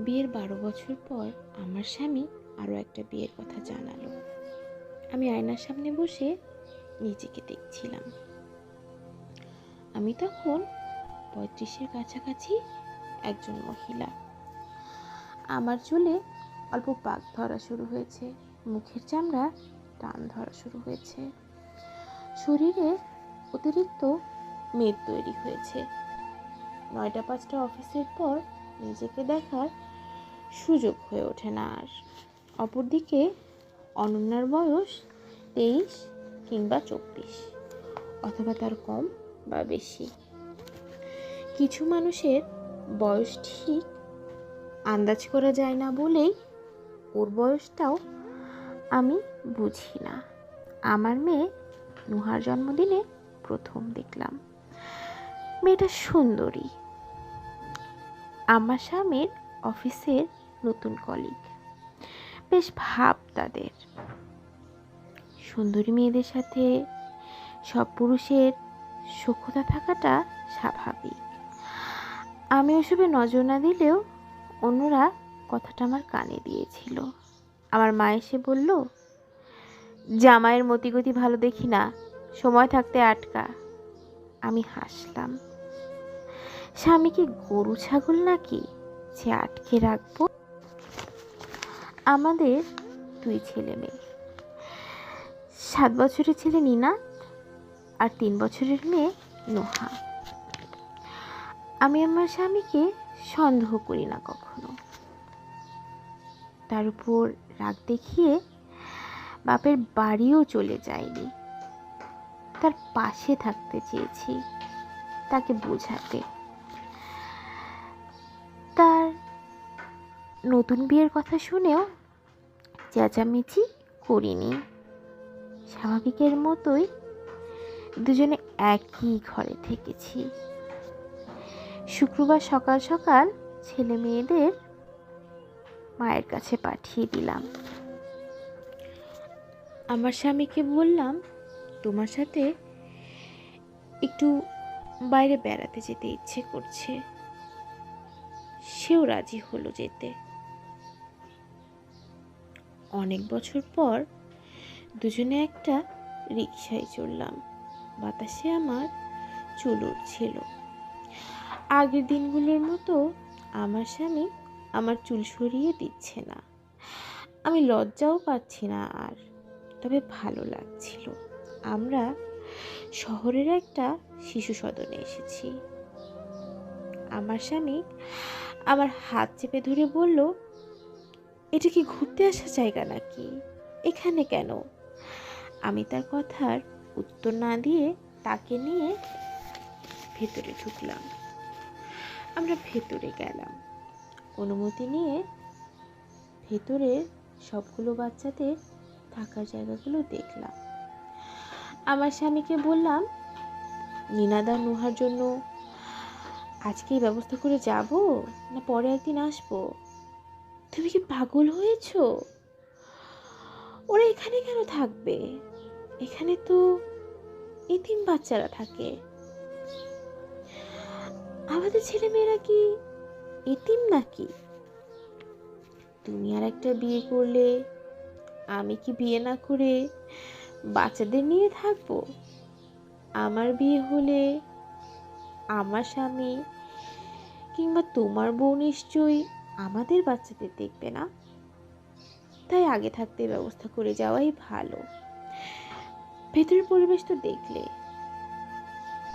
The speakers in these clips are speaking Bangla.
বিয়ের 12 বছর পর আমার স্বামী আরও একটা বিয়ের কথা জানালো। আমি আয়নার সামনে বসে নিজেকে দেখছিলাম। আমি তখন 35-এর কাছাকাছি একজন মহিলা। আমার চুলে অল্প পাক ধরা শুরু হয়েছে, মুখের চামড়া টান ধরা শুরু হয়েছে, শরীরে অতিরিক্ত মেদ তৈরি হয়েছে। 9টা-5টা অফিসের পর নিজেকে দেখার সুযোগ হয়ে ওঠে না আর। অপরদিকে অনন্যার বয়স 23 কিংবা 24, অথবা তার কম বা বেশি। কিছু মানুষের বয়স ঠিক আন্দাজ করা যায় না বলেই ওর বয়সটাও আমি বুঝি না। আমার মেয়ে নুহার জন্মদিনে প্রথম দেখলাম। মেয়েটা সুন্দরী, আমার স্বামীর অফিসের নতুন কলিগ। বেশ ভাব তাদের। সুন্দরী মেয়েদের সাথে সব পুরুষের সখ্যতা থাকাটা স্বাভাবিক। আমি ওসবে নজর না দিলেও অন্যরা কথাটা আমার কানে দিয়েছিল। আমার মা এসে বলল, জামাইয়ের মতিগতি ভালো দেখি না, সময় থাকতে আটকা। আমি হাসলাম। স্বামী কি গরু ছাগল নাকি যে আটকে রাখবো? আমাদের 2 ছেলে মেয়ে। 7 বছরের ছেলে নিনাদ আর 3 বছরের মেয়ে নোহা। আমি আমার স্বামীকে সন্দেহ করি না কখনো। তার উপর রাগ দেখিয়ে বাপের বাড়িও চলে যায়নি। তার পাশে থাকতে চেয়েছি, তাকে বোঝাতে। তার নতুন বিয়ের কথা শুনেও চেঁচামেচি করিনি। স্বাভাবিকের মতোই দুজনে একই ঘরে থেকেছি। শুক্রবার সকাল সকাল ছেলে মেয়েদের মায়ের কাছে পাঠিয়ে দিলাম। আমার স্বামীকে বললাম, তোমার সাথে একটু বাইরে বেড়াতে যেতে ইচ্ছে করছে। সেও রাজি হলো যেতে। অনেক বছর পর দুজনে একটা রিকশায় চড়লাম। বাতাসে আমার চুল উঠছিল। আগের দিনগুলোর মতো আমার স্বামী আমার চুল সরিয়ে দিচ্ছে না। আমি লজ্জাও পাচ্ছি না আর, তবে ভালো লাগছিল। আমরা শহরের একটা শিশু সদনে এসেছি। আমার স্বামী আমার হাত চেপে ধরে বলল, এটা কি ঘুরতে আসার জায়গা নাকি? এখানে কেন? আমি তার কথার উত্তর না দিয়ে তাকে নিয়ে ভেতরে ঢুকলাম। আমরা ভেতরে গেলাম। অনুমতি নিয়ে ভেতরে সবগুলো বাচ্চাদের থাকার জায়গাগুলো দেখলাম। আমার স্বামীকে বললাম, নিনাদ আর নুহার জন্য আজকেই ব্যবস্থা করে যাব, না পরে একদিন আসবো? তুমি কি পাগল হয়েছো? ওরা এখানে কেন থাকবে? এখানে তো এতিম বাচ্চারা থাকে। আমাদের ছেলে মেয়েরা কি এতিম নাকি? তুমি আর একটা বিয়ে করলে আমি কি বিয়ে না করে বাচ্চাদের নিয়ে থাকবো? আমার বিয়ে হলে আমার স্বামী কিংবা তোমার বউ নিশ্চয়ই আমাদের বাচ্চাদের দেখবে না। তাই আগে থাকতে ব্যবস্থা করে যাওয়াই ভালো। ভেতরের পরিবেশ তো দেখলে,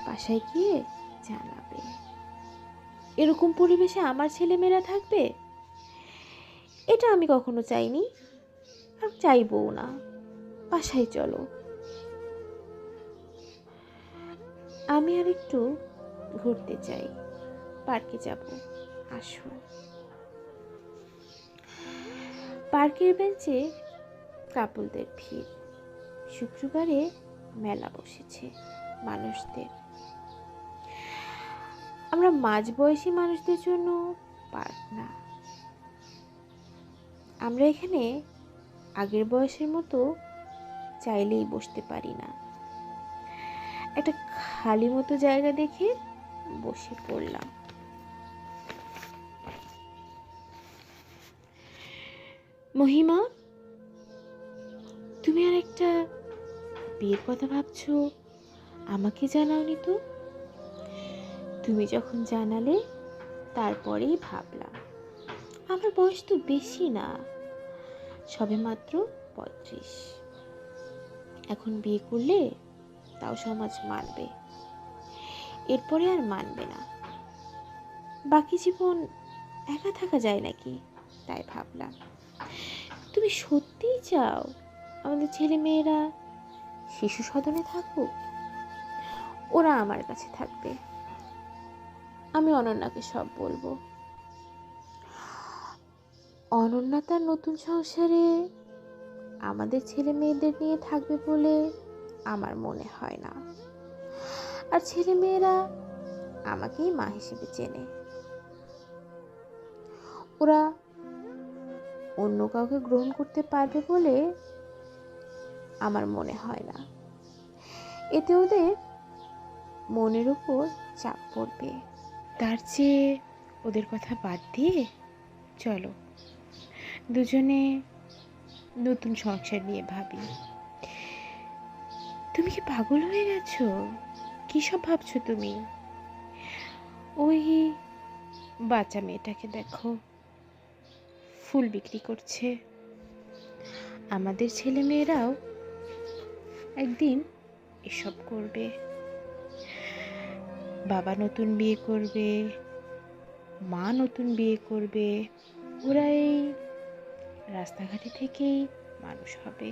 বাসায় গিয়ে জানাবে। এরকম পরিবেশে আমার ছেলেমেয়েরা থাকবে, এটা আমি কখনো চাইনি আর চাইবও না। বাসায় চলো। আমি আর একটু ঘুরতে চাই, পার্কে যাব, আসো। পার্কের বেঞ্চে কাপলদের ভিড়। শুক্রবারে মেলা বসেছে মানুষদের। আমরা মাঝবয়সী মানুষদের জন্য পার্ক না। আমরা এখানে আগের বয়সের মতো চাইলেই বসতে পারি না। একটা খালি মতো জায়গা দেখে বসে পড়লাম। মহিমা, তুমি আর একটা বিয়ের কথা ভাবছো, আমাকে জানাওনি তো। তুমি যখন জানালে তারপরেই ভাবলাম। আমার বয়স তো বেশি না, সবে মাত্র 35। এখন বিয়ে করলে তাও সমাজ মানবে, এরপরে আর মানবে না। বাকি জীবন একা থাকা যায় নাকি? তাই ভাবলাম, তুমি সত্যিই চাও আমাদের ছেলে মেয়েরা শিশু সদনে থাকুক? ওরা আমার কাছে থাকবে, আমি অনন্যাকে সব বলবো। অনন্যা তার নতুন সংসারে আমাদের ছেলে মেয়েদের নিয়ে থাকবে বলে আমার মনে হয় না। আর ছেলে মেয়েরা আমাকেই মা হিসেবে চেনে, ওরা অন্য কাউকে গ্রহণ করতে পারবে বলে আমার মনে হয় না। এতে ওদের মনের উপর চাপ পড়বে। তার চেয়ে ওদের কথা বাদ দিয়ে চলো দুজনে নতুন সংসার নিয়ে ভাবি। তুমি কি পাগল হয়ে গেছো? কি সব ভাবছো তুমি? ওই বাচ্চা মেয়েটাকে দেখো, ফুল বিক্রি করছে। আমাদের ছেলে মেয়েরাও একদিন এসব করবে। বাবা নতুন বিয়ে করবে, মা নতুন বিয়ে করবে, ওরা এই রাস্তাঘাটে থেকেই মানুষ হবে।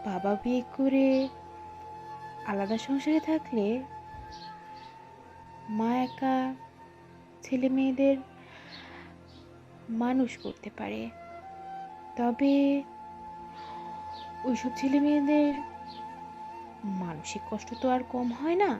বাবা বিয়ে করে আলাদা সংসারে থাকলে মা একা ছেলে মেয়েদের মানুষ করতে পারে, তবে ওইসব ছেলে মেয়েদের মানসিক কষ্ট তো আর কম হয় না।